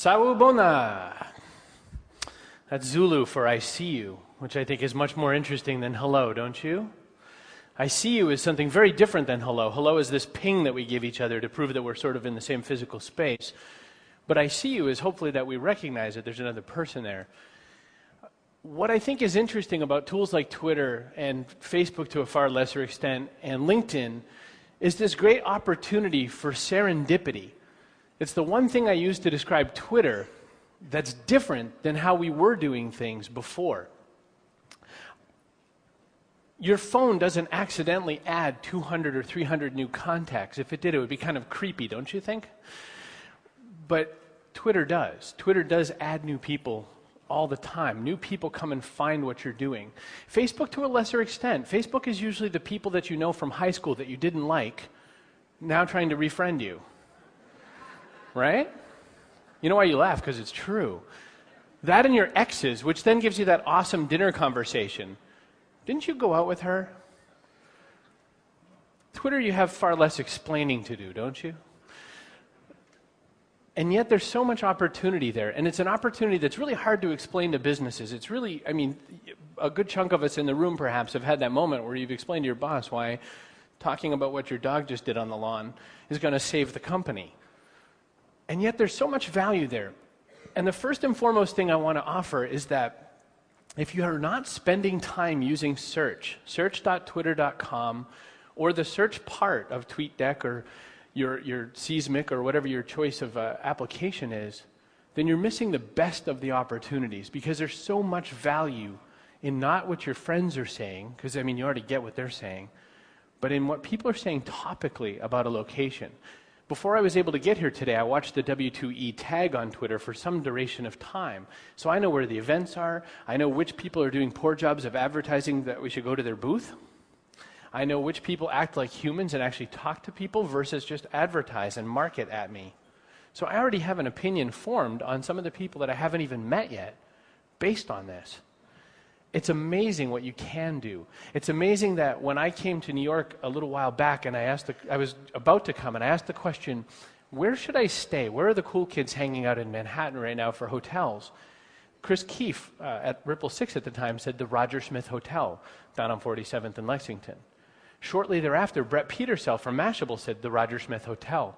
Sawubona. That's Zulu for I see you, which I think is much more interesting than hello, don't you? I see you is something very different than hello. Hello is this ping that we give each other to prove that we're sort of in the same physical space. But I see you is hopefully that we recognize that there's another person there. What I think is interesting about tools like Twitter and Facebook to a far lesser extent and LinkedIn is this great opportunity for serendipity. It's the one thing I use to describe Twitter that's different than how we were doing things before. Your phone doesn't accidentally add 200 or 300 new contacts. If it did, it would be kind of creepy, don't you think? But Twitter does. Twitter does add new people all the time. New people come and find what you're doing. Facebook to a lesser extent. Facebook is usually the people that you know from high school that you didn't like, now trying to refriend you. Right? You know why you laugh? Because it's true. That and your exes, which then gives you that awesome dinner conversation. Didn't you go out with her? Twitter, you have far less explaining to do, don't you? And yet there's so much opportunity there. And it's an opportunity that's really hard to explain to businesses. It's really, I mean, a good chunk of us in the room perhaps have had that moment where you've explained to your boss why talking about what your dog just did on the lawn is going to save the company. And yet there's so much value there. And the first and foremost thing I want to offer is that if you are not spending time using search.twitter.com, or the search part of TweetDeck or your Seismic or whatever your choice of application is, then you're missing the best of the opportunities, because there's so much value in not what your friends are saying, because I mean you already get what they're saying, but in what people are saying topically about a location. Before I was able to get here today, I watched the W2E tag on Twitter for some duration of time. So I know where the events are. I know which people are doing poor jobs of advertising that we should go to their booth. I know which people act like humans and actually talk to people versus just advertise and market at me. So I already have an opinion formed on some of the people that I haven't even met yet based on this. It's amazing what you can do. It's amazing that when I came to New York a little while back and I was about to come and I asked the question, where should I stay? Where are the cool kids hanging out in Manhattan right now for hotels? Chris Keefe at Ripple 6 at the time said the Roger Smith Hotel down on 47th and Lexington. Shortly thereafter, Brett Petersell from Mashable said the Roger Smith Hotel.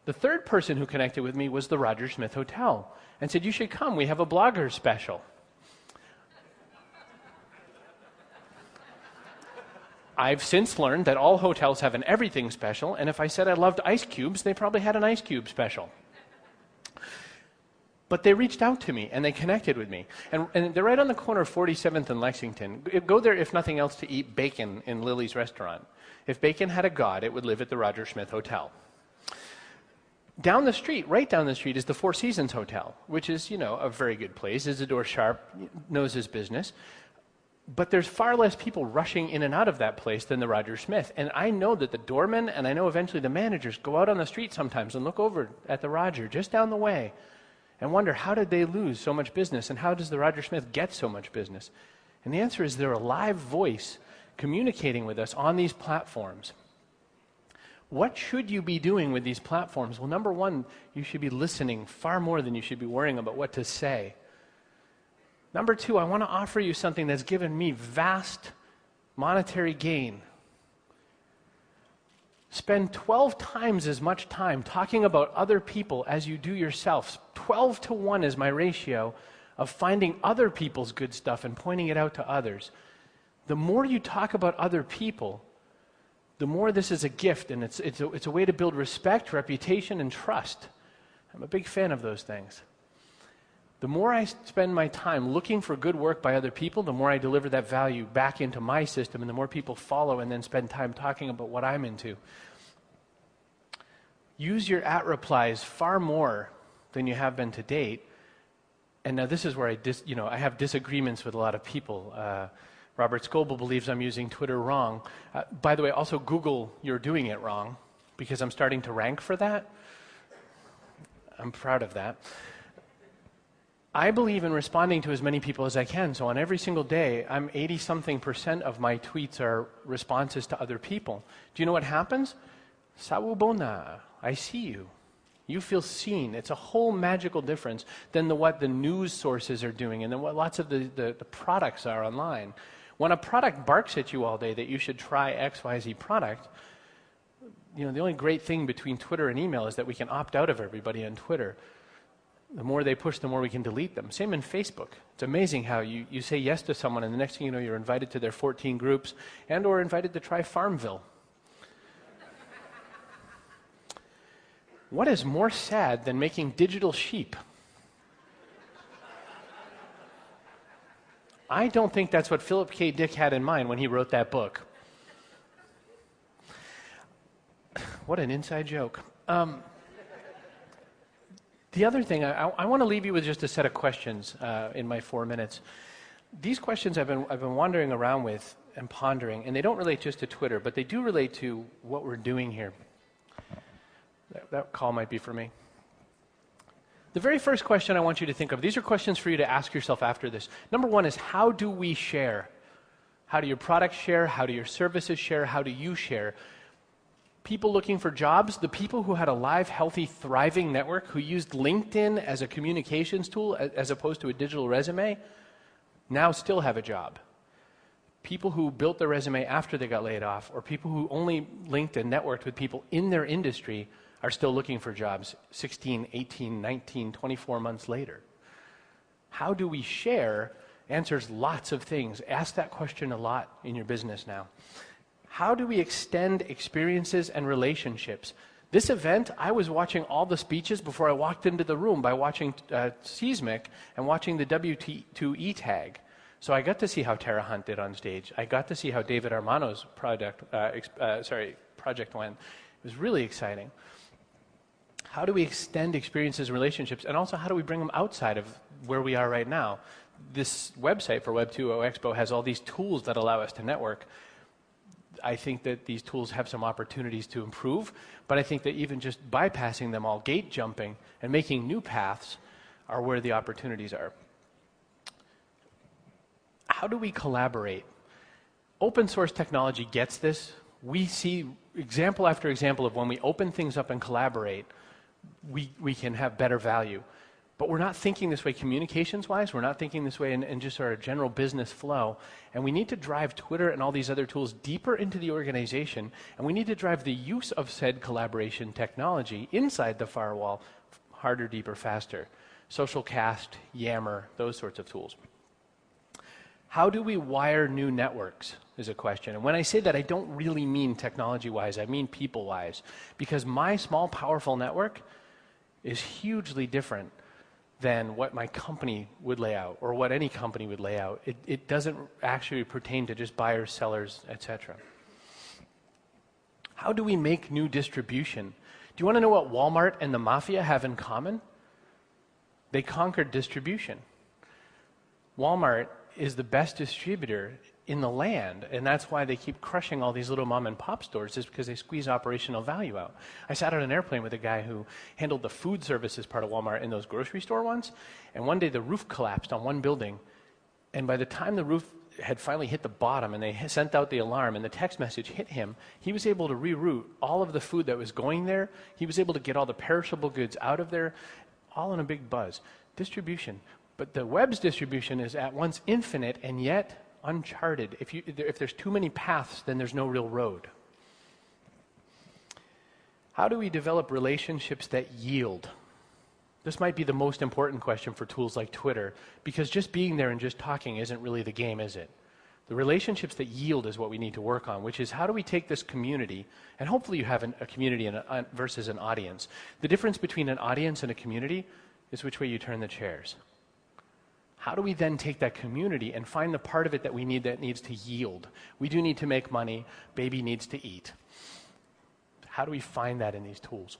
The third person who connected with me was the Roger Smith Hotel and said, you should come, we have a blogger special. I've since learned that all hotels have an everything special, and if I said I loved ice cubes, they probably had an ice cube special. But they reached out to me, and they connected with me. And they're right on the corner of 47th and Lexington. Go there, if nothing else, to eat bacon in Lily's restaurant. If bacon had a god, it would live at the Roger Smith Hotel. Down the street, right down the street, is the Four Seasons Hotel, which is, you know, a very good place. Isidore Sharp knows his business. But there's far less people rushing in and out of that place than the Roger Smith. And I know that the doormen, and I know eventually the managers, go out on the street sometimes and look over at the Roger just down the way and wonder, how did they lose so much business? And how does the Roger Smith get so much business? And the answer is they're a live voice communicating with us on these platforms. What should you be doing with these platforms? Well, number one, you should be listening far more than you should be worrying about what to say. Number two, I want to offer you something that's given me vast monetary gain. Spend 12 times as much time talking about other people as you do yourself. 12 to 1 is my ratio of finding other people's good stuff and pointing it out to others. The more you talk about other people, the more this is a gift, and it's a way to build respect, reputation, and trust. I'm a big fan of those things. The more I spend my time looking for good work by other people, the more I deliver that value back into my system, and the more people follow and then spend time talking about what I'm into. Use your @replies far more than you have been to date. And now this is where I have disagreements with a lot of people. Robert Scoble believes I'm using Twitter wrong. By the way, also Google, you're doing it wrong, because I'm starting to rank for that. I'm proud of that. I believe in responding to as many people as I can. So on every single day, I'm 80-something% of my tweets are responses to other people. Do you know what happens? Sawubona. I see you. You feel seen. It's a whole magical difference than what the news sources are doing and then what lots of the products are online. When a product barks at you all day that you should try XYZ product, the only great thing between Twitter and email is that we can opt out of everybody on Twitter. The more they push, the more we can delete them. Same in Facebook. It's amazing how you say yes to someone and the next thing you know, you're invited to their 14 groups and or invited to try Farmville. What is more sad than making digital sheep? I don't think that's what Philip K. Dick had in mind when he wrote that book. What an inside joke. The other thing, I want to leave you with just a set of questions in my 4 minutes. These questions I've been wandering around with and pondering, and they don't relate just to Twitter, but they do relate to what we're doing here. That call might be for me. The very first question I want you to think of, these are questions for you to ask yourself after this. Number one is, how do we share? How do your products share? How do your services share? How do you share? People looking for jobs, the people who had a live, healthy, thriving network, who used LinkedIn as a communications tool as opposed to a digital resume, now still have a job. People who built their resume after they got laid off, or people who only linked and networked with people in their industry, are still looking for jobs 16, 18, 19, 24 months later. How do we share? Answers lots of things. Ask that question a lot in your business now. How do we extend experiences and relationships? This event, I was watching all the speeches before I walked into the room by watching Seismic and watching the W2E tag. So I got to see how Tara Hunt did on stage. I got to see how David Armano's project went. It was really exciting. How do we extend experiences and relationships? And also, how do we bring them outside of where we are right now? This website for Web 2.0 Expo has all these tools that allow us to network. I think that these tools have some opportunities to improve, but I think that even just bypassing them all, gate jumping, and making new paths are where the opportunities are. How do we collaborate? Open source technology gets this. We see example after example of when we open things up and collaborate, we can have better value. But we're not thinking this way communications-wise. We're not thinking this way in just our general business flow. And we need to drive Twitter and all these other tools deeper into the organization. And we need to drive the use of said collaboration technology inside the firewall harder, deeper, faster. Socialcast, Yammer, those sorts of tools. How do we wire new networks is a question. And when I say that, I don't really mean technology-wise. I mean people-wise. Because my small, powerful network is hugely different than what my company would lay out or what any company would lay out. It doesn't actually pertain to just buyers, sellers, etc. How do we make new distribution? Do you want to know what Walmart and the mafia have in common? They conquered distribution. Walmart is the best distributor in the land, and that's why they keep crushing all these little mom and pop stores, is because they squeeze operational value out. I sat on an airplane with a guy who handled the food services part of Walmart in those grocery store ones, and one day the roof collapsed on one building, and by the time the roof had finally hit the bottom and they sent out the alarm and the text message hit him, he was able to reroute all of the food that was going there. He was able to get all the perishable goods out of there, all in a big buzz. Distribution. But the web's distribution is at once infinite and yet uncharted. If there's too many paths, then there's no real road. How do we develop relationships that yield? This might be the most important question for tools like Twitter, because just being there and just talking isn't really the game, is it? The relationships that yield is what we need to work on, which is how do we take this community, and hopefully you have a community versus an audience. The difference between an audience and a community is which way you turn the chairs. How do we then take that community and find the part of it that we need that needs to yield? We do need to make money. Baby needs to eat. How do we find that in these tools?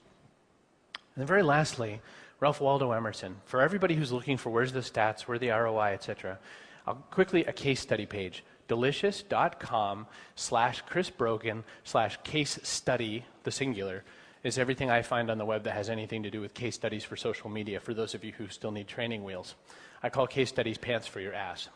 And then very lastly, Ralph Waldo Emerson. For everybody who's looking for where's the stats, where's the ROI, etc., quickly a case study page. delicious.com/Chris Brogan/case study, the singular, is everything I find on the web that has anything to do with case studies for social media, for those of you who still need training wheels. I call case studies pants for your ass.